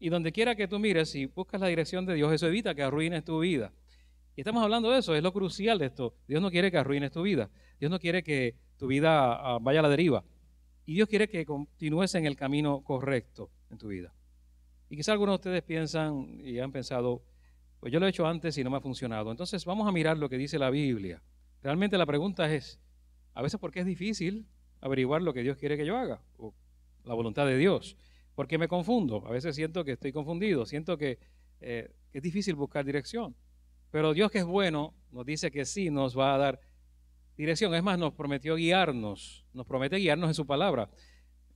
Y donde quiera que tú mires, si buscas la dirección de Dios, eso evita que arruines tu vida. Y estamos hablando de eso, es lo crucial de esto. Dios no quiere que arruines tu vida. Dios no quiere que tu vida vaya a la deriva. Y Dios quiere que continúes en el camino correcto en tu vida. Y quizá algunos de ustedes piensan y han pensado, pues yo lo he hecho antes y no me ha funcionado. Entonces vamos a mirar lo que dice la Biblia. Realmente la pregunta es, a veces porque es difícil averiguar lo que Dios quiere que yo haga, o la voluntad de Dios. Porque me confundo, a veces siento que estoy confundido, siento que es difícil buscar dirección. Pero Dios, que es bueno, nos dice que sí nos va a dar dirección. Es más, nos prometió guiarnos, nos promete guiarnos en su palabra.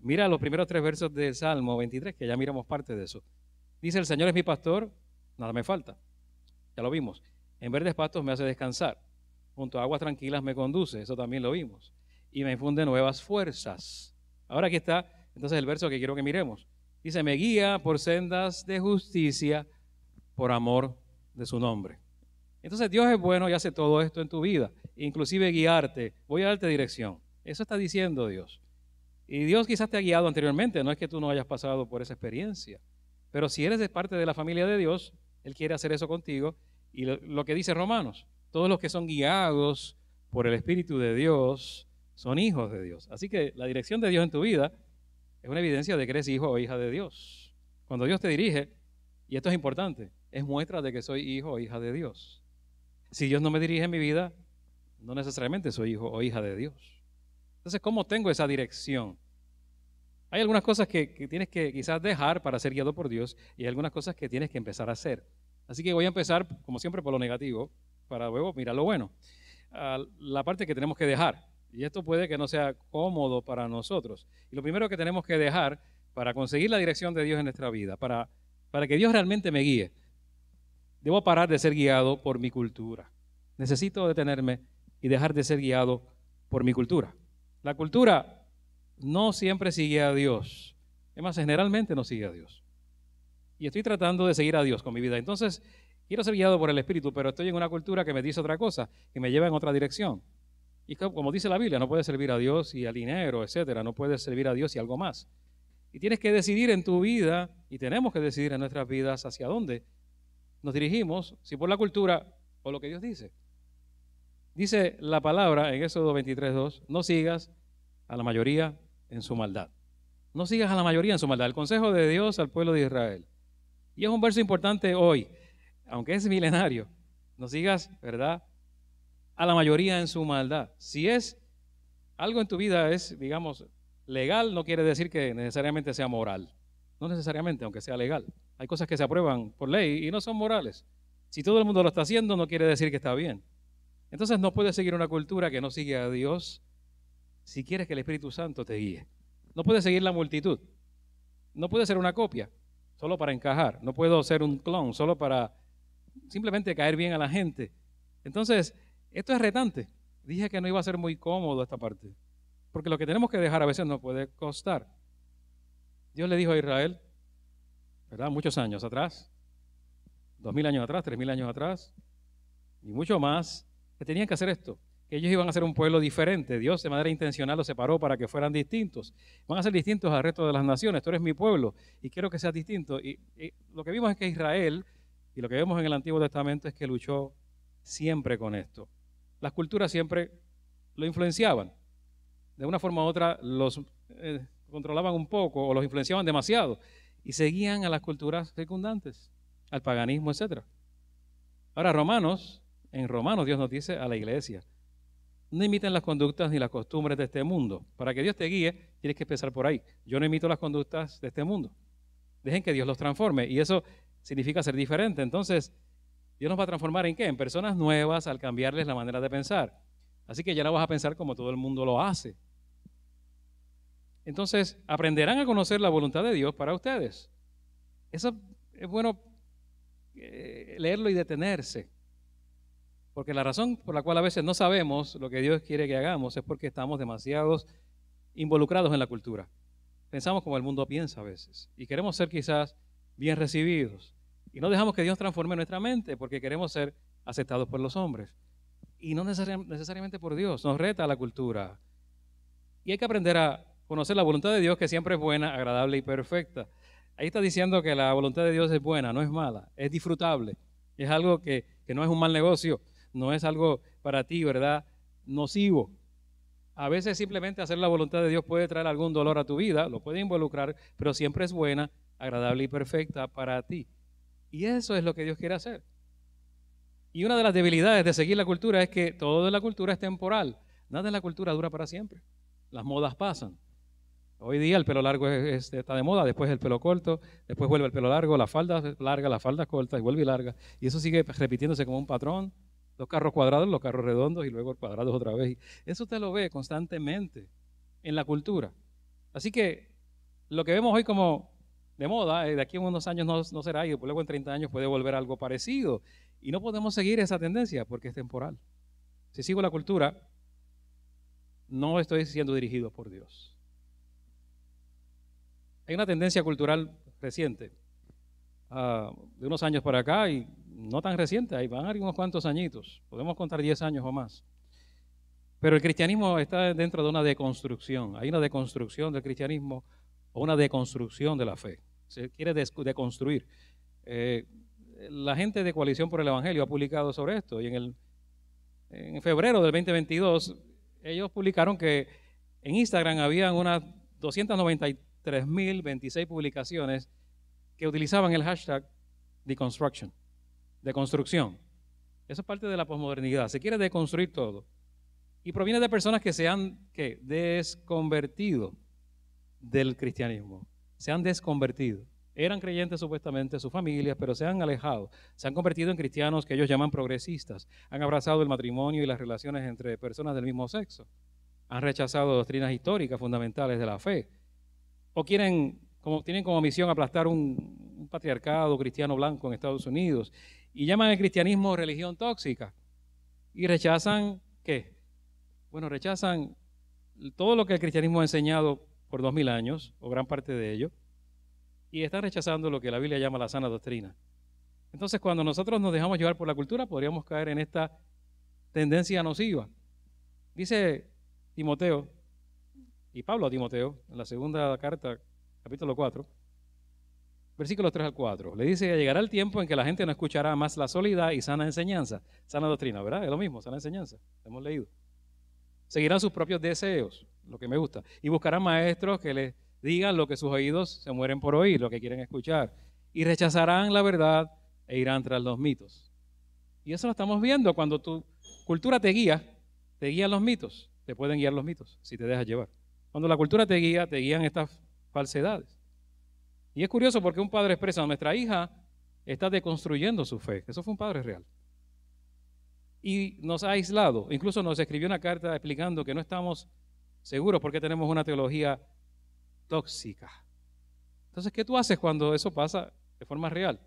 Mira los primeros 3 versos del Salmo 23, que ya miramos parte de eso. Dice, el Señor es mi pastor, nada me falta. Ya lo vimos. En verdes pastos me hace descansar. Junto a aguas tranquilas me conduce, eso también lo vimos. Y me infunde nuevas fuerzas. Ahora aquí está, entonces el verso que quiero que miremos. Dice, me guía por sendas de justicia por amor de su nombre. Entonces Dios es bueno y hace todo esto en tu vida, inclusive guiarte. Voy a darte dirección. Eso está diciendo Dios. Y Dios quizás te ha guiado anteriormente, no es que tú no hayas pasado por esa experiencia. Pero si eres de parte de la familia de Dios, Él quiere hacer eso contigo. Y lo que dice Romanos, todos los que son guiados por el Espíritu de Dios son hijos de Dios. Así que la dirección de Dios en tu vida es una evidencia de que eres hijo o hija de Dios. Cuando Dios te dirige, y esto es importante, es muestra de que soy hijo o hija de Dios. Si Dios no me dirige en mi vida, no necesariamente soy hijo o hija de Dios. Entonces, ¿cómo tengo esa dirección? Hay algunas cosas que tienes que quizás dejar para ser guiado por Dios y hay algunas cosas que tienes que empezar a hacer. Así que voy a empezar, como siempre, por lo negativo, para luego mirar lo bueno. La parte que tenemos que dejar. Y esto puede que no sea cómodo para nosotros. Y lo primero que tenemos que dejar para conseguir la dirección de Dios en nuestra vida, para que Dios realmente me guíe, debo parar de ser guiado por mi cultura. Necesito detenerme y dejar de ser guiado por mi cultura. La cultura no siempre sigue a Dios. Es más, generalmente no sigue a Dios. Y estoy tratando de seguir a Dios con mi vida. Entonces, quiero ser guiado por el Espíritu, pero estoy en una cultura que me dice otra cosa, que me lleva en otra dirección. Y como dice la Biblia, no puedes servir a Dios y al dinero, etcétera. No puedes servir a Dios y algo más. Y tienes que decidir en tu vida, y tenemos que decidir en nuestras vidas hacia dónde nos dirigimos, si por la cultura o lo que Dios dice. Dice la palabra en Éxodo 23:2, no sigas a la mayoría en su maldad. No sigas a la mayoría en su maldad. El consejo de Dios al pueblo de Israel. Y es un verso importante hoy, aunque es milenario. No sigas, ¿verdad?, a la mayoría en su maldad. Si es algo en tu vida es, digamos, legal, no quiere decir que necesariamente sea moral. No necesariamente, aunque sea legal. Hay cosas que se aprueban por ley y no son morales. Si todo el mundo lo está haciendo, no quiere decir que está bien. Entonces no puedes seguir una cultura que no sigue a Dios si quieres que el Espíritu Santo te guíe. No puedes seguir la multitud. No puedes ser una copia solo para encajar. No puedo ser un clon solo para simplemente caer bien a la gente. Entonces, esto es retante. Dije que no iba a ser muy cómodo esta parte, porque lo que tenemos que dejar a veces nos puede costar. Dios le dijo a Israel, ¿verdad?, muchos años atrás, 2000 años atrás, 3000 años atrás, y mucho más, que tenían que hacer esto, que ellos iban a ser un pueblo diferente. Dios de manera intencional los separó para que fueran distintos. Van a ser distintos al resto de las naciones. Tú eres mi pueblo y quiero que seas distinto. Y lo que vimos es que Israel, y lo que vemos en el Antiguo Testamento es que luchó siempre con esto. Las culturas siempre lo influenciaban. De una forma u otra los controlaban un poco o los influenciaban demasiado y seguían a las culturas circundantes, al paganismo, etc. Ahora en Romanos Dios nos dice a la iglesia, no imiten las conductas ni las costumbres de este mundo. Para que Dios te guíe, tienes que empezar por ahí. Yo no imito las conductas de este mundo. Dejen que Dios los transforme y eso significa ser diferente. Entonces, Dios nos va a transformar ¿en qué? En personas nuevas al cambiarles la manera de pensar. Así que ya no vas a pensar como todo el mundo lo hace. Entonces, aprenderán a conocer la voluntad de Dios para ustedes. Eso es bueno leerlo y detenerse. Porque la razón por la cual a veces no sabemos lo que Dios quiere que hagamos es porque estamos demasiado involucrados en la cultura. Pensamos como el mundo piensa a veces. Y queremos ser quizás bien recibidos. Y no dejamos que Dios transforme nuestra mente porque queremos ser aceptados por los hombres. Y no necesariamente por Dios. Nos reta la cultura. Y hay que aprender a conocer la voluntad de Dios, que siempre es buena, agradable y perfecta. ahí está diciendo que la voluntad de Dios es buena, no es mala, es disfrutable, es algo que no es un mal negocio, no es algo para ti, ¿verdad?, nocivo. A veces simplemente hacer la voluntad de Dios puede traer algún dolor a tu vida, lo puede involucrar, pero siempre es buena, agradable y perfecta para ti. Y eso es lo que Dios quiere hacer. Y una de las debilidades de seguir la cultura es que todo en la cultura es temporal. Nada en la cultura dura para siempre. Las modas pasan. Hoy día el pelo largo está de moda, después el pelo corto, después vuelve el pelo largo, la falda larga, la falda corta y vuelve larga. Y eso sigue repitiéndose como un patrón. Los carros cuadrados, los carros redondos y luego cuadrados otra vez. Eso usted lo ve constantemente en la cultura. Así que lo que vemos hoy como de moda, de aquí a unos años no será, y luego en 30 años puede volver algo parecido. Y no podemos seguir esa tendencia porque es temporal. Si sigo la cultura, no estoy siendo dirigido por Dios. Hay una tendencia cultural reciente, de unos años para acá, y no tan reciente, ahí van a ir unos cuantos añitos, podemos contar 10 años o más. Pero el cristianismo está dentro de una deconstrucción. Hay una deconstrucción del cristianismo o una deconstrucción de la fe. Se quiere deconstruir. La gente de Coalición por el Evangelio ha publicado sobre esto, y en febrero del 2022 ellos publicaron que en Instagram habían unas 293.026 publicaciones que utilizaban el hashtag deconstruction, deconstrucción. Eso es parte de la posmodernidad. Se quiere deconstruir todo. Y proviene de personas que se han desconvertido del cristianismo. Se han desconvertido. Eran creyentes supuestamente, sus familias, pero se han alejado. Se han convertido en cristianos que ellos llaman progresistas. Han abrazado el matrimonio y las relaciones entre personas del mismo sexo. Han rechazado doctrinas históricas fundamentales de la fe. O tienen como misión aplastar un patriarcado cristiano blanco en Estados Unidos. Y llaman al cristianismo religión tóxica. Y rechazan, ¿qué? Bueno, rechazan todo lo que el cristianismo ha enseñado por 2000 años, o gran parte de ello, y están rechazando lo que la Biblia llama la sana doctrina. Entonces, cuando nosotros nos dejamos llevar por la cultura, podríamos caer en esta tendencia nociva. Dice Timoteo, y Pablo a Timoteo, en la segunda carta, capítulo 4, versículos 3 al 4, le dice que llegará el tiempo en que la gente no escuchará más la sólida y sana enseñanza, sana doctrina, ¿verdad? Es lo mismo, sana enseñanza, hemos leído. Seguirán sus propios deseos, lo que me gusta, y buscarán maestros que les digan lo que sus oídos se mueren por oír, lo que quieren escuchar, y rechazarán la verdad e irán tras los mitos. Y eso lo estamos viendo cuando tu cultura te guían los mitos, te pueden guiar los mitos si te dejas llevar. Cuando la cultura te guían estas falsedades. Y es curioso porque un padre expresa, nuestra hija está deconstruyendo su fe. Eso fue un padre real. Y nos ha aislado, incluso nos escribió una carta explicando que no estamos seguros porque tenemos una teología tóxica. Entonces, ¿qué tú haces cuando eso pasa de forma real?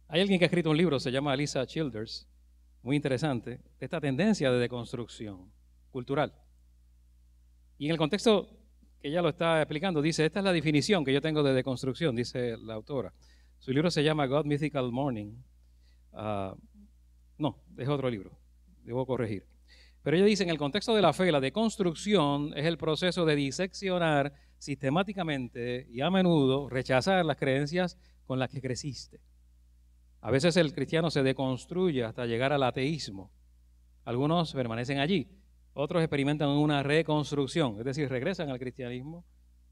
Hay alguien que ha escrito un libro, se llama Alisa Childers, muy interesante, de esta tendencia de deconstrucción cultural. Y en el contexto que ella lo está explicando, dice, esta es la definición que yo tengo de deconstrucción, dice la autora. Su libro se llama God Mythical Morning. No, es otro libro, debo corregir. Pero ella dice, en el contexto de la fe, la deconstrucción es el proceso de diseccionar sistemáticamente y a menudo rechazar las creencias con las que creciste. A veces el cristiano se deconstruye hasta llegar al ateísmo. Algunos permanecen allí, otros experimentan una reconstrucción, es decir, regresan al cristianismo,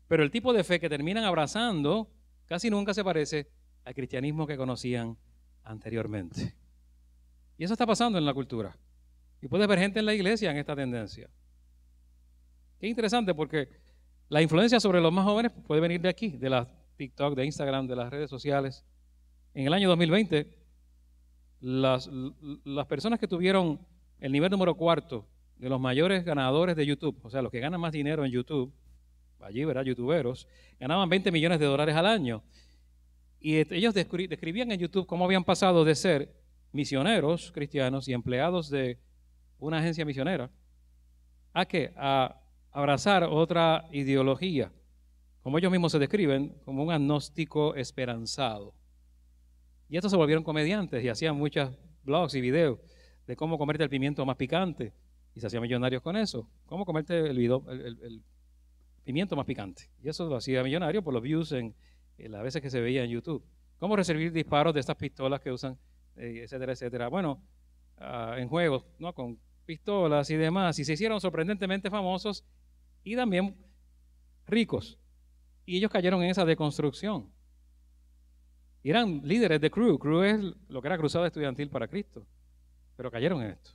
pero el tipo de fe que terminan abrazando casi nunca se parece al cristianismo que conocían anteriormente. Y eso está pasando en la cultura. Y puedes ver gente en la iglesia en esta tendencia. Qué interesante porque la influencia sobre los más jóvenes puede venir de aquí, de la TikTok, de Instagram, de las redes sociales. En el año 2020, las personas que tuvieron el nivel número 4 de los mayores ganadores de YouTube, o sea, los que ganan más dinero en YouTube, allí, ¿verdad? Youtuberos, ganaban $20 millones al año. Y ellos describían en YouTube cómo habían pasado de ser misioneros cristianos y empleados de una agencia misionera, a abrazar otra ideología, como ellos mismos se describen, como un agnóstico esperanzado. Y estos se volvieron comediantes y hacían muchos blogs y videos de cómo comerte el pimiento más picante, y se hacían millonarios con eso. Cómo comerte pimiento más picante. Y eso lo hacía millonario por los views en las veces que se veía en YouTube. ¿Cómo recibir disparos de estas pistolas que usan, etcétera, etcétera? Bueno, en juegos, ¿no? Con pistolas y demás, y se hicieron sorprendentemente famosos y también ricos. Y ellos cayeron en esa deconstrucción. Y eran líderes de Cru. Cru es lo que era Cruzada Estudiantil para Cristo. Pero cayeron en esto.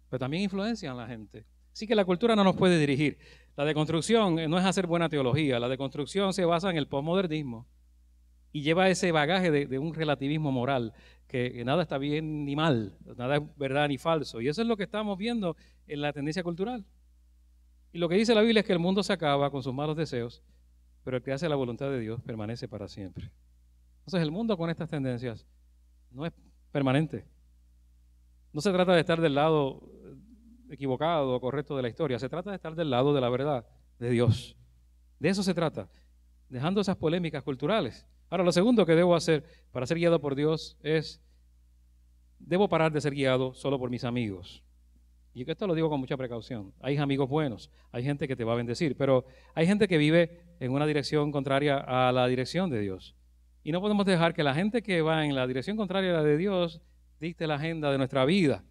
Pero también influencian a la gente. Así que la cultura no nos puede dirigir. La deconstrucción no es hacer buena teología. La deconstrucción se basa en el posmodernismo y lleva ese bagaje de un relativismo moral, que nada está bien ni mal, nada es verdad ni falso. Y eso es lo que estamos viendo en la tendencia cultural. Y lo que dice la Biblia es que el mundo se acaba con sus malos deseos, pero el que hace la voluntad de Dios permanece para siempre. Entonces el mundo con estas tendencias no es permanente. No se trata de estar del lado equivocado o correcto de la historia, se trata de estar del lado de la verdad, de Dios. De eso se trata, dejando esas polémicas culturales. Ahora, lo segundo que debo hacer para ser guiado por Dios es, debo parar de ser guiado solo por mis amigos. Y esto lo digo con mucha precaución. Hay amigos buenos, hay gente que te va a bendecir, pero hay gente que vive en una dirección contraria a la dirección de Dios. Y no podemos dejar que la gente que va en la dirección contraria a la de Dios dicte la agenda de nuestra vida.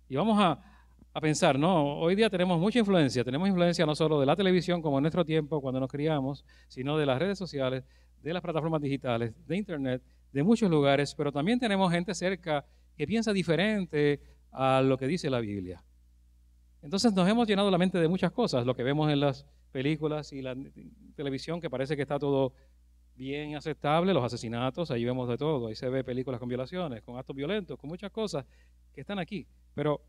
Y vamos a pensar, no, hoy día tenemos mucha influencia. Tenemos influencia no solo de la televisión, como en nuestro tiempo, cuando nos criamos, sino de las redes sociales, de las plataformas digitales, de internet, de muchos lugares, pero también tenemos gente cerca que piensa diferente a lo que dice la Biblia. Entonces nos hemos llenado la mente de muchas cosas, lo que vemos en las películas y la televisión, que parece que está todo bien aceptable, los asesinatos, ahí vemos de todo, ahí se ve películas con violaciones, con actos violentos, con muchas cosas que están aquí, pero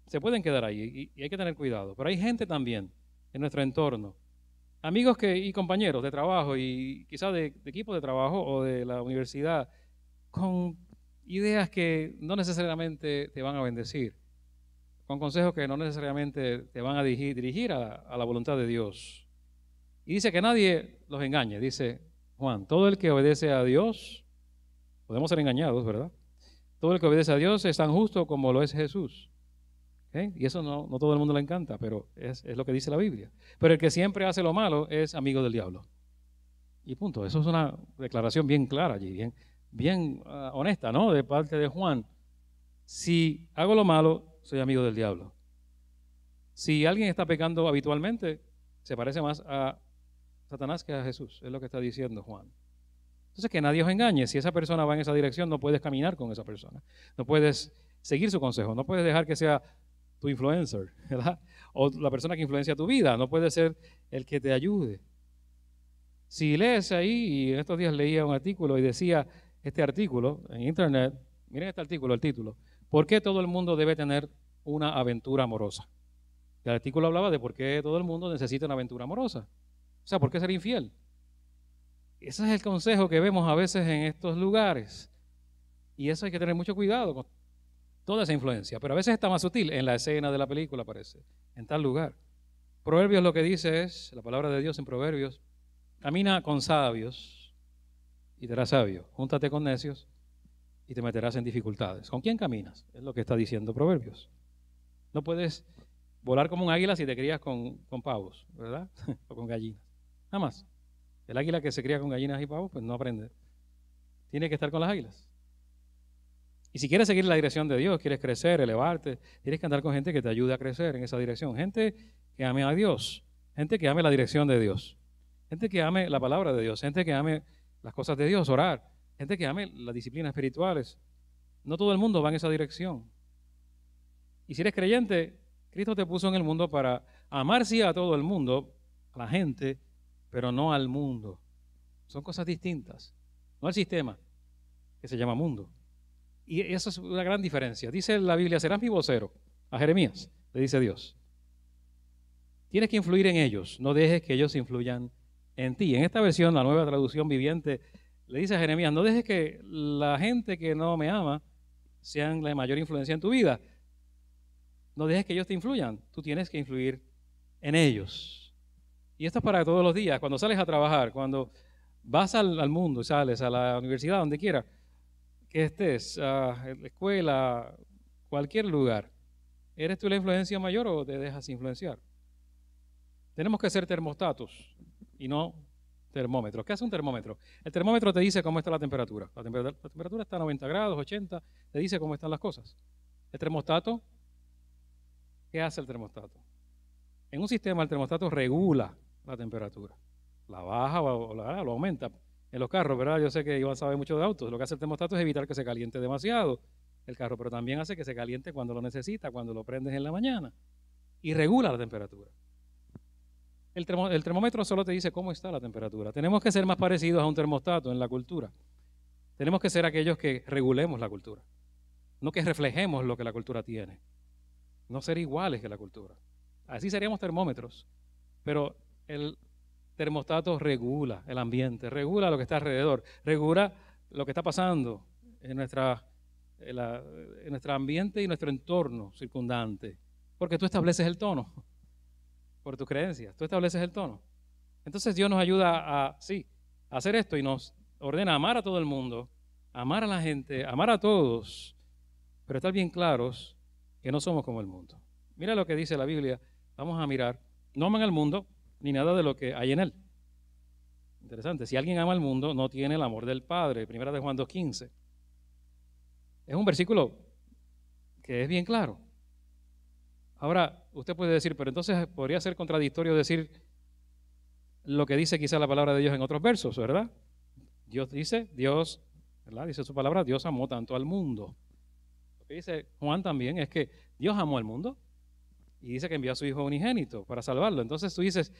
se pueden quedar ahí y hay que tener cuidado. Pero hay gente también en nuestro entorno, amigos y compañeros de trabajo y quizás de equipos de trabajo o de la universidad, con ideas que no necesariamente te van a bendecir, con consejos que no necesariamente te van a dirigir a la voluntad de Dios. Y dice que nadie los engañe, dice Juan, todo el que obedece a Dios, podemos ser engañados, ¿verdad? Todo el que obedece a Dios es tan justo como lo es Jesús. ¿Okay? Y eso no todo el mundo le encanta, pero es lo que dice la Biblia. Pero el que siempre hace lo malo es amigo del diablo. Y punto, eso es una declaración bien clara allí, bien honesta, ¿no? De parte de Juan. Si hago lo malo, soy amigo del diablo. Si alguien está pecando habitualmente, se parece más a Satanás que a Jesús, es lo que está diciendo Juan. Entonces que nadie os engañe, si esa persona va en esa dirección, no puedes caminar con esa persona, no puedes seguir su consejo, no puedes dejar que sea tu influencer, ¿verdad? O la persona que influencia tu vida, no puede ser el que te ayude. Si lees ahí, y en estos días leía un artículo y decía este artículo en internet, miren este artículo, el título, ¿por qué todo el mundo debe tener una aventura amorosa? El artículo hablaba de por qué todo el mundo necesita una aventura amorosa. O sea, ¿por qué ser infiel? Ese es el consejo que vemos a veces en estos lugares. Y eso hay que tener mucho cuidado con toda esa influencia. Pero a veces está más sutil. En la escena de la película aparece, en tal lugar. Proverbios lo que dice es, la palabra de Dios en Proverbios, camina con sabios y te harás sabio. Júntate con necios y te meterás en dificultades. ¿Con quién caminas? Es lo que está diciendo Proverbios. No puedes volar como un águila si te crías con pavos, ¿verdad? O con gallinas. Nada más. El águila que se cría con gallinas y pavos, pues no aprende. Tiene que estar con las águilas. Y si quieres seguir la dirección de Dios, quieres crecer, elevarte, tienes que andar con gente que te ayude a crecer en esa dirección. Gente que ame a Dios, gente que ame la dirección de Dios, gente que ame la palabra de Dios, gente que ame las cosas de Dios, orar, gente que ame las disciplinas espirituales. No todo el mundo va en esa dirección. Y si eres creyente, Cristo te puso en el mundo para amar sí a todo el mundo, a la gente, pero no al mundo. Son cosas distintas. No al sistema, que se llama mundo. Y eso es una gran diferencia. Dice la Biblia, serás mi vocero. A Jeremías le dice Dios. Tienes que influir en ellos, no dejes que ellos influyan en ti. En esta versión, la Nueva Traducción Viviente, le dice a Jeremías, no dejes que la gente que no me ama sean la mayor influencia en tu vida. No dejes que ellos te influyan, tú tienes que influir en ellos. Y esto es para todos los días, cuando sales a trabajar, cuando vas al mundo, sales a la universidad, donde quiera que estés, a la escuela, cualquier lugar. ¿Eres tú la influencia mayor o te dejas influenciar? Tenemos que ser termostatos y no termómetros. ¿Qué hace un termómetro? El termómetro te dice cómo está la temperatura. La temperatura está a 90 grados, 80, te dice cómo están las cosas. El termostato, ¿qué hace el termostato? En un sistema el termostato regula la temperatura. La baja o lo aumenta. En los carros, ¿verdad? Yo sé que Iván sabe mucho de autos. Lo que hace el termostato es evitar que se caliente demasiado el carro, pero también hace que se caliente cuando lo necesita, cuando lo prendes en la mañana. Y regula la temperatura. El termómetro solo te dice cómo está la temperatura. Tenemos que ser más parecidos a un termostato en la cultura. Tenemos que ser aquellos que regulemos la cultura, no que reflejemos lo que la cultura tiene. No ser iguales que la cultura. Así seríamos termómetros. Pero el termostato regula el ambiente, regula lo que está alrededor, regula lo que está pasando en nuestro ambiente y nuestro entorno circundante. Porque tú estableces el tono. Por tus creencias, tú estableces el tono. Entonces Dios nos ayuda a hacer esto y nos ordena amar a todo el mundo, amar a la gente, amar a todos, pero estar bien claros que no somos como el mundo. Mira lo que dice la Biblia, vamos a mirar, no aman al mundo ni nada de lo que hay en él. Interesante, si alguien ama al mundo no tiene el amor del Padre, 1 de Juan 2:15. Es un versículo que es bien claro. Ahora, usted puede decir, pero entonces podría ser contradictorio decir lo que dice quizá la palabra de Dios en otros versos, ¿verdad? Dios, ¿verdad? Dice su palabra, Dios amó tanto al mundo. Lo que dice Juan también es que Dios amó al mundo y dice que envió a su Hijo unigénito para salvarlo. Entonces tú dices,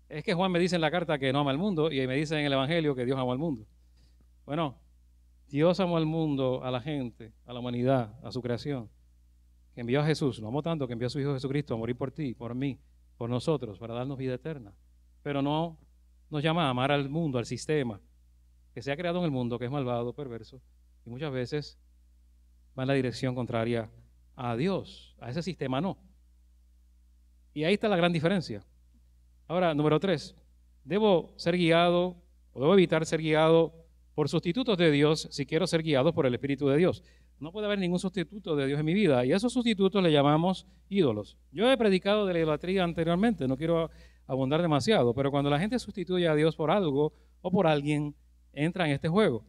es que Juan me dice en la carta que no ama al mundo y me dice en el Evangelio que Dios amó al mundo. Bueno, Dios amó al mundo, a la gente, a la humanidad, a su creación. Que envió a Jesús, lo amó tanto que envió a su Hijo Jesucristo a morir por ti, por mí, por nosotros, para darnos vida eterna. Pero no nos llama a amar al mundo, al sistema que se ha creado en el mundo, que es malvado, perverso, y muchas veces va en la dirección contraria a Dios, a ese sistema no. Y ahí está la gran diferencia. Ahora, número 3, debo ser guiado, o debo evitar ser guiado por sustitutos de Dios si quiero ser guiado por el Espíritu de Dios. No puede haber ningún sustituto de Dios en mi vida y a esos sustitutos le llamamos ídolos. Yo he predicado de la idolatría anteriormente, no quiero abundar demasiado, pero cuando la gente sustituye a Dios por algo o por alguien, entra en este juego.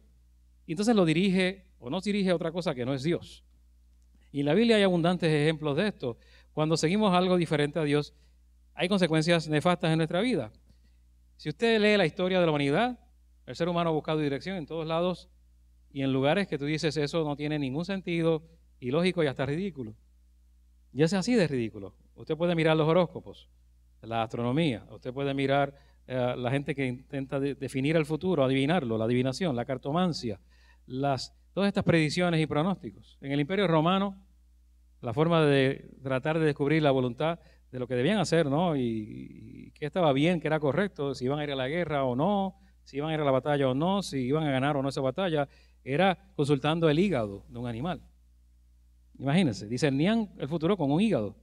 Y entonces lo dirige o nos dirige a otra cosa que no es Dios. Y en la Biblia hay abundantes ejemplos de esto. Cuando seguimos algo diferente a Dios, hay consecuencias nefastas en nuestra vida. Si usted lee la historia de la humanidad, el ser humano ha buscado dirección en todos lados y en lugares que tú dices eso no tiene ningún sentido, ilógico y hasta ridículo. Y es así de ridículo. Usted puede mirar los horóscopos, la astronomía, usted puede mirar la gente que intenta definir el futuro, adivinarlo, la adivinación, la cartomancia, todas estas predicciones y pronósticos. En el Imperio Romano, la forma de tratar de descubrir la voluntad de lo que debían hacer, ¿no? Y qué estaba bien, qué era correcto, si iban a ir a la guerra o no, si iban a ir a la batalla o no, si iban a ganar o no esa batalla, era consultando el hígado de un animal. Imagínense, discernían el futuro con un hígado.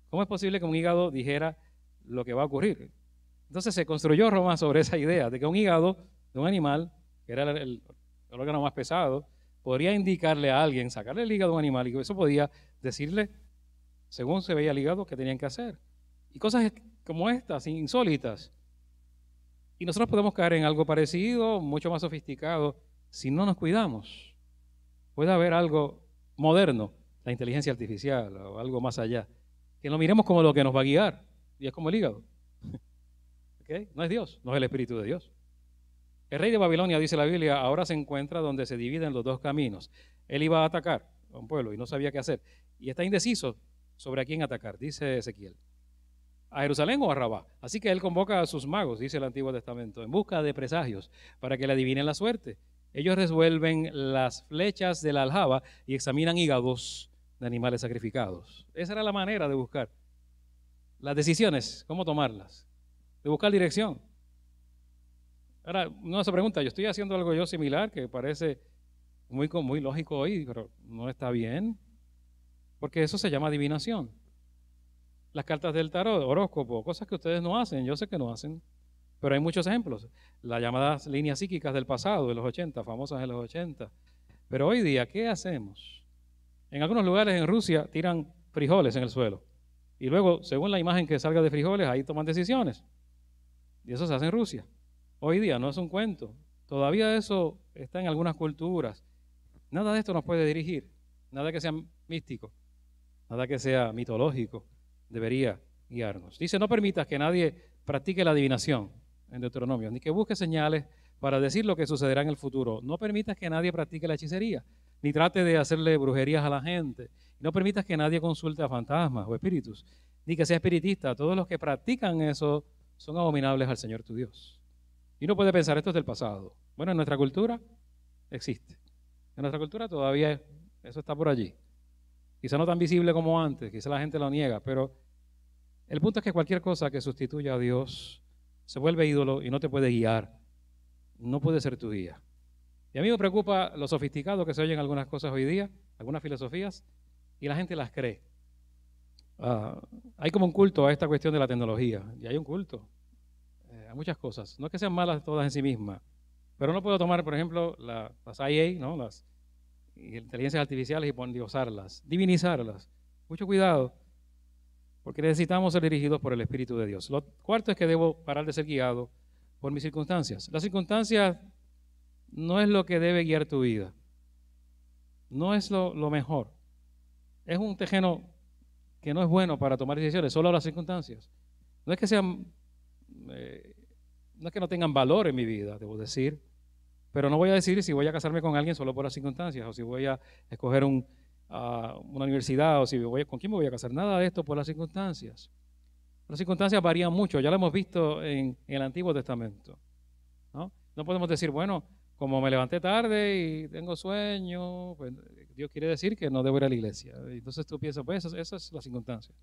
¿Cómo es posible que un hígado dijera lo que va a ocurrir? Entonces se construyó Roma sobre esa idea de que un hígado de un animal, que era el órgano más pesado, podría indicarle a alguien, sacarle el hígado a un animal y eso podía decirle, según se veía el hígado, qué tenían que hacer. Y cosas como estas, insólitas. Y nosotros podemos caer en algo parecido, mucho más sofisticado, si no nos cuidamos. Puede haber algo moderno, la inteligencia artificial o algo más allá, que lo miremos como lo que nos va a guiar, y es como el hígado. ¿Okay? No es Dios, no es el Espíritu de Dios. El rey de Babilonia, dice la Biblia, ahora se encuentra donde se dividen los dos caminos. Él iba a atacar a un pueblo y no sabía qué hacer. Y está indeciso sobre a quién atacar, dice Ezequiel. ¿A Jerusalén o a Rabá? Así que él convoca a sus magos, dice el Antiguo Testamento, en busca de presagios para que le adivinen la suerte. Ellos resuelven las flechas de la aljaba y examinan hígados de animales sacrificados. Esa era la manera de buscar las decisiones, cómo tomarlas, de buscar dirección. Ahora, uno se pregunta, yo estoy haciendo algo yo similar que parece muy lógico hoy, pero no está bien, porque eso se llama adivinación. Las cartas del tarot, horóscopo, cosas que ustedes no hacen, yo sé que no hacen, pero hay muchos ejemplos. Las llamadas líneas psíquicas del pasado, de los 80, famosas de los 80. Pero hoy día, ¿qué hacemos? En algunos lugares en Rusia tiran frijoles en el suelo y luego, según la imagen que salga de frijoles, ahí toman decisiones. Y eso se hace en Rusia. Hoy día no es un cuento. Todavía eso está en algunas culturas. Nada de esto nos puede dirigir. Nada que sea místico, nada que sea mitológico debería guiarnos. Dice, no permitas que nadie practique la adivinación en Deuteronomio, ni que busque señales para decir lo que sucederá en el futuro. No permitas que nadie practique la hechicería, ni trate de hacerle brujerías a la gente. No permitas que nadie consulte a fantasmas o espíritus, ni que sea espiritista. Todos los que practican eso son abominables al Señor tu Dios. Y uno puede pensar, esto es del pasado. Bueno, en nuestra cultura existe. En nuestra cultura todavía eso está por allí. Quizá no tan visible como antes, quizá la gente lo niega, pero el punto es que cualquier cosa que sustituya a Dios se vuelve ídolo y no te puede guiar. No puede ser tu guía. Y a mí me preocupa lo sofisticado que se oyen algunas cosas hoy día, algunas filosofías, y la gente las cree. Hay como un culto a esta cuestión de la tecnología, y hay un culto a muchas cosas. No es que sean malas todas en sí mismas, pero no puedo tomar, por ejemplo, las IA, ¿no? Las inteligencias artificiales y pondiosarlas, divinizarlas. Mucho cuidado, porque necesitamos ser dirigidos por el Espíritu de Dios. Lo cuarto es que debo parar de ser guiado por mis circunstancias. Las circunstancias no es lo que debe guiar tu vida. No es lo mejor. Es un terreno que no es bueno para tomar decisiones, solo las circunstancias. No es que sean, no es que no tengan valor en mi vida, debo decir, pero no voy a decir si voy a casarme con alguien solo por las circunstancias, o si voy a escoger una universidad, o si con quién me voy a casar. Nada de esto por las circunstancias. Las circunstancias varían mucho, ya lo hemos visto en el Antiguo Testamento. No podemos decir, bueno, como me levanté tarde y tengo sueño, pues Dios quiere decir que no debo ir a la iglesia. Entonces tú piensas, pues esa es la circunstancia.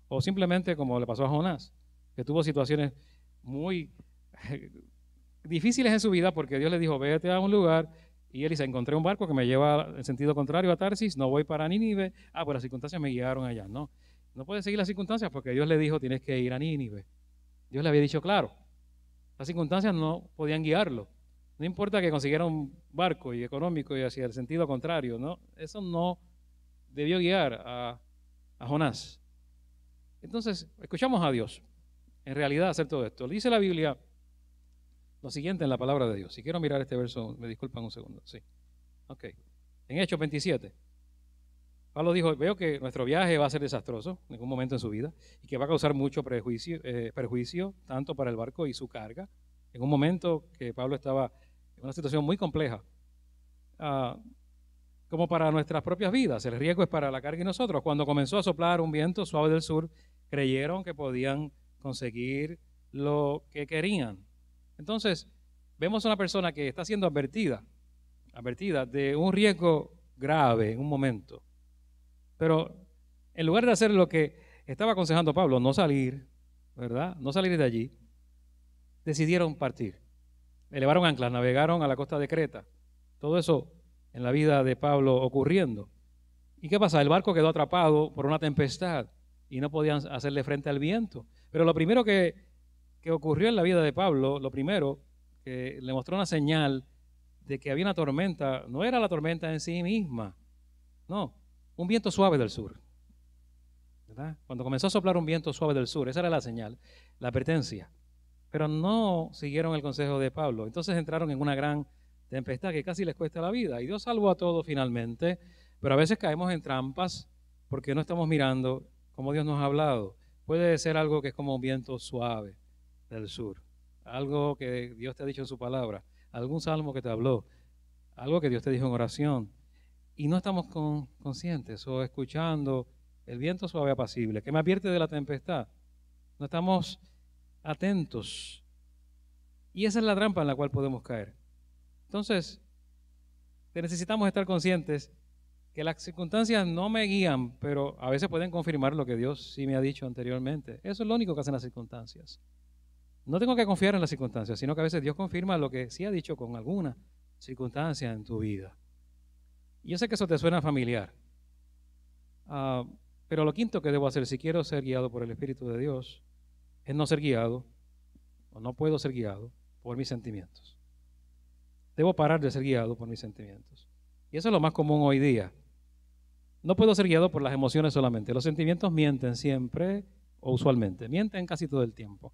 O simplemente como le pasó a Jonás, que tuvo situaciones muy difíciles en su vida porque Dios le dijo, vete a un lugar, y él dice, encontré un barco que me lleva en sentido contrario a Tarsis, no voy para Nínive. Pues las circunstancias me guiaron allá. No puede seguir las circunstancias porque Dios le dijo, tienes que ir a Nínive. Dios le había dicho claro. Las circunstancias no podían guiarlo. No importa que consiguiera un barco y económico y hacia el sentido contrario, ¿no? Eso no debió guiar a Jonás. Entonces, escuchamos a Dios en realidad hacer todo esto. Dice la Biblia lo siguiente en la palabra de Dios. Si quiero mirar este verso, me disculpan un segundo. Sí. Ok. En Hechos 27, Pablo dijo, veo que nuestro viaje va a ser desastroso en algún momento en su vida y que va a causar mucho perjuicio tanto para el barco y su carga. En un momento que Pablo estaba en una situación muy compleja, como para nuestras propias vidas. El riesgo es para la carga y nosotros. Cuando comenzó a soplar un viento suave del sur, creyeron que podían conseguir lo que querían. Entonces, vemos a una persona que está siendo advertida de un riesgo grave en un momento. Pero en lugar de hacer lo que estaba aconsejando Pablo, no salir, ¿verdad? No salir de allí, decidieron partir. Elevaron anclas, navegaron a la costa de Creta. Todo eso en la vida de Pablo ocurriendo. ¿Y qué pasa? El barco quedó atrapado por una tempestad y no podían hacerle frente al viento. Pero lo primero que ocurrió en la vida de Pablo, lo primero que le mostró una señal de que había una tormenta, no era la tormenta en sí misma, no, un viento suave del sur. ¿Verdad? Cuando comenzó a soplar un viento suave del sur, esa era la señal, la advertencia. Pero no siguieron el consejo de Pablo. Entonces entraron en una gran tempestad que casi les cuesta la vida. Y Dios salvó a todos finalmente, pero a veces caemos en trampas porque no estamos mirando como Dios nos ha hablado. Puede ser algo que es como un viento suave del sur, algo que Dios te ha dicho en su palabra, algún salmo que te habló, algo que Dios te dijo en oración, y no estamos conscientes o escuchando el viento suave apacible que me advierte de la tempestad. No estamos atentos, y esa es la trampa en la cual podemos caer. Entonces, necesitamos estar conscientes que las circunstancias no me guían, pero a veces pueden confirmar lo que Dios sí me ha dicho anteriormente. Eso es lo único que hacen las circunstancias. No tengo que confiar en las circunstancias, sino que a veces Dios confirma lo que sí ha dicho con alguna circunstancia en tu vida. Y yo sé que eso te suena familiar. Pero lo quinto que debo hacer si quiero ser guiado por el Espíritu de Dios es no ser guiado, o no puedo ser guiado por mis sentimientos. Debo parar de ser guiado por mis sentimientos. Y eso es lo más común hoy día. No puedo ser guiado por las emociones solamente. Los sentimientos mienten siempre o usualmente. Mienten casi todo el tiempo.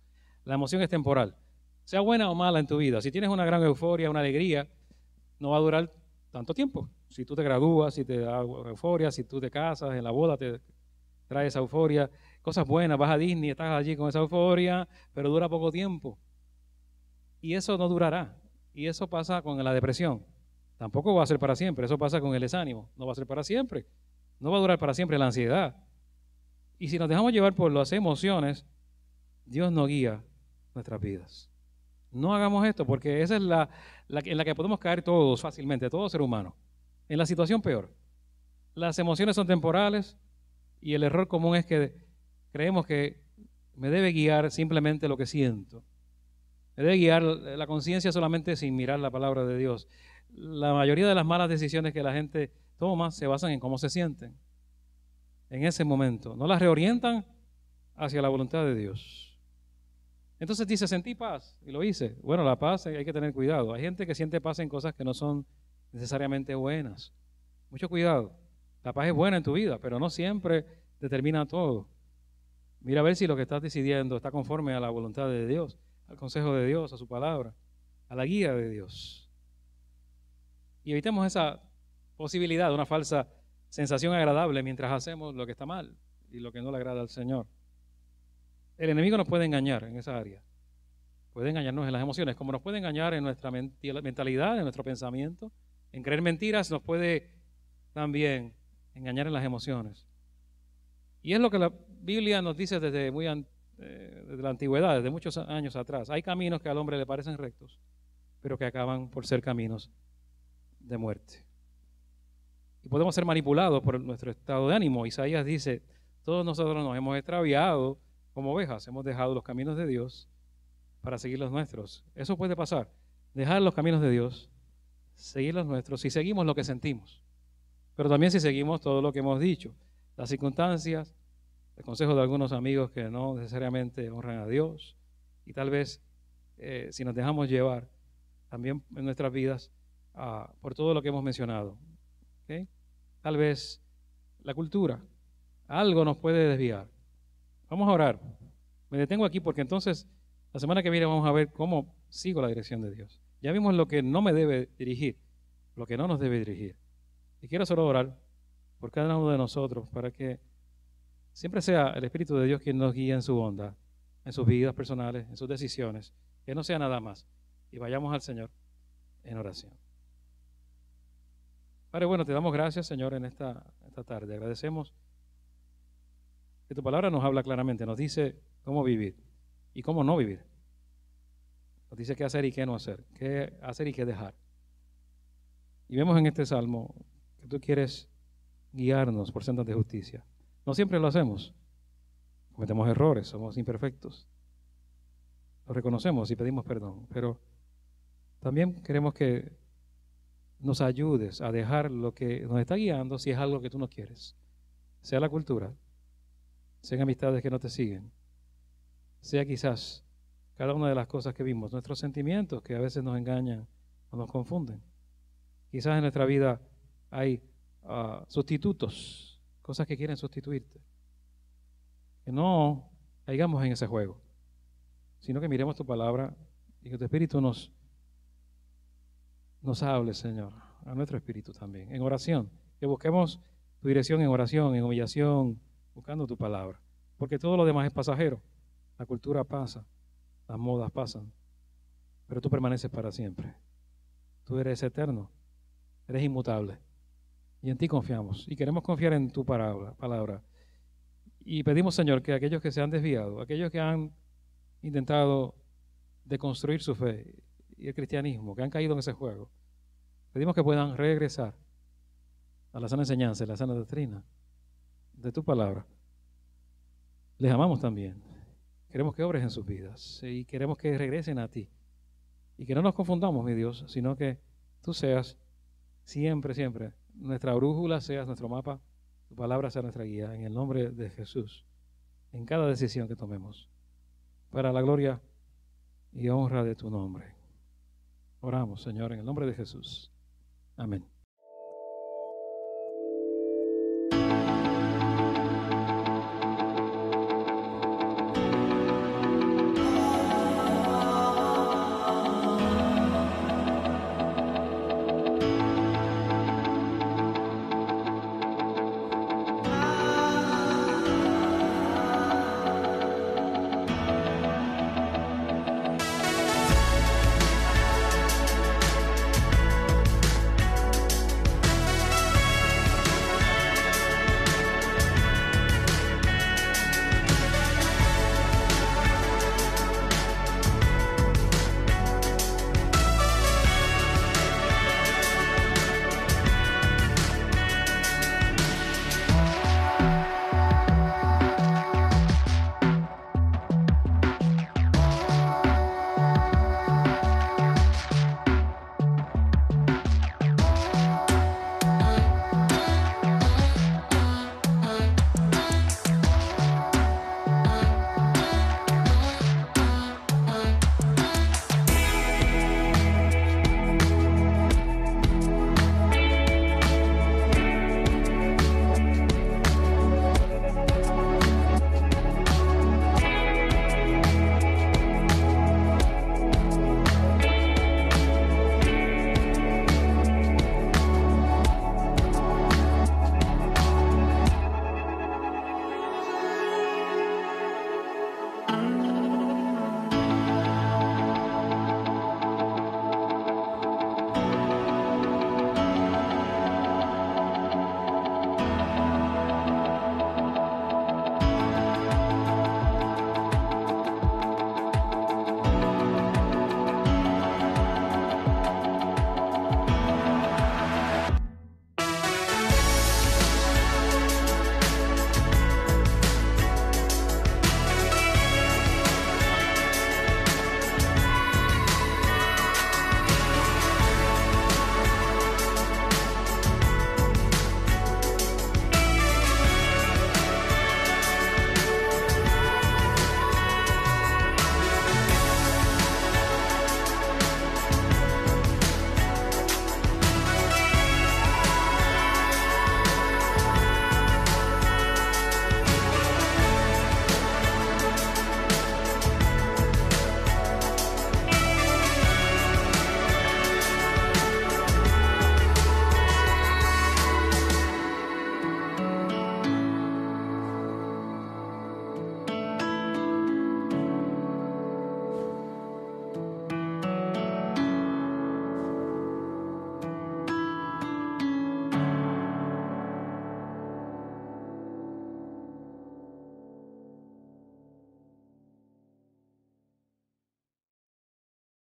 La emoción es temporal. sea buena o mala en tu vida. Si tienes una gran euforia, una alegría, no va a durar tanto tiempo. Si tú te gradúas, si te da euforia, si tú te casas, en la boda te trae esa euforia, cosas buenas, vas a Disney, estás allí con esa euforia, pero dura poco tiempo. Y eso no durará. Y eso pasa con la depresión. Tampoco va a ser para siempre. Eso pasa con el desánimo. No va a ser para siempre. No va a durar para siempre la ansiedad. Y si nos dejamos llevar por las emociones, Dios no guía nuestras vidas. No hagamos esto porque esa es en la que podemos caer todos fácilmente, todo ser humano. En la situación peor. Las emociones son temporales y el error común es que creemos que me debe guiar simplemente lo que siento. Me debe guiar la conciencia solamente sin mirar la palabra de Dios. La mayoría de las malas decisiones que la gente toma se basan en cómo se sienten en ese momento. No las reorientan hacia la voluntad de Dios. Entonces dice, sentí paz, y lo hice. Bueno, la paz hay que tener cuidado. Hay gente que siente paz en cosas que no son necesariamente buenas. Mucho cuidado. La paz es buena en tu vida, pero no siempre determina todo. Mira a ver si lo que estás decidiendo está conforme a la voluntad de Dios, al consejo de Dios, a su palabra, a la guía de Dios. Y evitemos esa posibilidad de una falsa sensación agradable mientras hacemos lo que está mal y lo que no le agrada al Señor. El enemigo nos puede engañar en esa área. Puede engañarnos en las emociones, como nos puede engañar en nuestra mentalidad, en nuestro pensamiento. En creer mentiras nos puede también engañar en las emociones. Y es lo que la Biblia nos dice desde desde la antigüedad, desde muchos años atrás. Hay caminos que al hombre le parecen rectos, pero que acaban por ser caminos de muerte. Y podemos ser manipulados por nuestro estado de ánimo. Isaías dice, todos nosotros nos hemos extraviado como ovejas, hemos dejado los caminos de Dios para seguir los nuestros. Eso puede pasar, dejar los caminos de Dios, seguir los nuestros, si seguimos lo que sentimos, pero también si seguimos todo lo que hemos dicho, las circunstancias, el consejo de algunos amigos que no necesariamente honran a Dios, y tal vez si nos dejamos llevar también en nuestras vidas por todo lo que hemos mencionado. ¿Okay? Tal vez la cultura, algo nos puede desviar. Vamos a orar. Me detengo aquí porque entonces la semana que viene vamos a ver cómo sigo la dirección de Dios. Ya vimos lo que no me debe dirigir, lo que no nos debe dirigir. Y quiero solo orar por cada uno de nosotros para que siempre sea el Espíritu de Dios quien nos guíe en su bondad, en sus vidas personales, en sus decisiones, que no sea nada más. Y vayamos al Señor en oración. Padre, bueno, te damos gracias, Señor, en esta tarde. Agradecemos que tu palabra nos habla claramente, nos dice cómo vivir y cómo no vivir. Nos dice qué hacer y qué no hacer, qué hacer y qué dejar. Y vemos en este salmo que tú quieres guiarnos por sendas de justicia. No siempre lo hacemos. Cometemos errores, somos imperfectos. Lo reconocemos y pedimos perdón, pero también queremos que nos ayudes a dejar lo que nos está guiando si es algo que tú no quieres. Sea la cultura, sean amistades que no te siguen, sea quizás cada una de las cosas que vimos, nuestros sentimientos que a veces nos engañan o nos confunden. Quizás en nuestra vida hay sustitutos, cosas que quieren sustituirte. Que no caigamos en ese juego, sino que miremos tu palabra y que tu Espíritu nos hable, Señor, a nuestro espíritu también, en oración, que busquemos tu dirección en oración, en humillación, buscando tu palabra, porque todo lo demás es pasajero, la cultura pasa, las modas pasan, pero tú permaneces para siempre, tú eres eterno, eres inmutable, y en ti confiamos, y queremos confiar en tu palabra, y pedimos, Señor, que aquellos que se han desviado, aquellos que han intentado deconstruir su fe y el cristianismo, que han caído en ese juego, pedimos que puedan regresar a la sana enseñanza, a la sana doctrina de tu palabra. Les amamos también. Queremos que obres en sus vidas y queremos que regresen a ti. Y que no nos confundamos, mi Dios, sino que tú seas siempre, siempre nuestra brújula, seas nuestro mapa, tu palabra sea nuestra guía, en el nombre de Jesús, en cada decisión que tomemos, para la gloria y honra de tu nombre. Oramos, Señor, en el nombre de Jesús. Amén.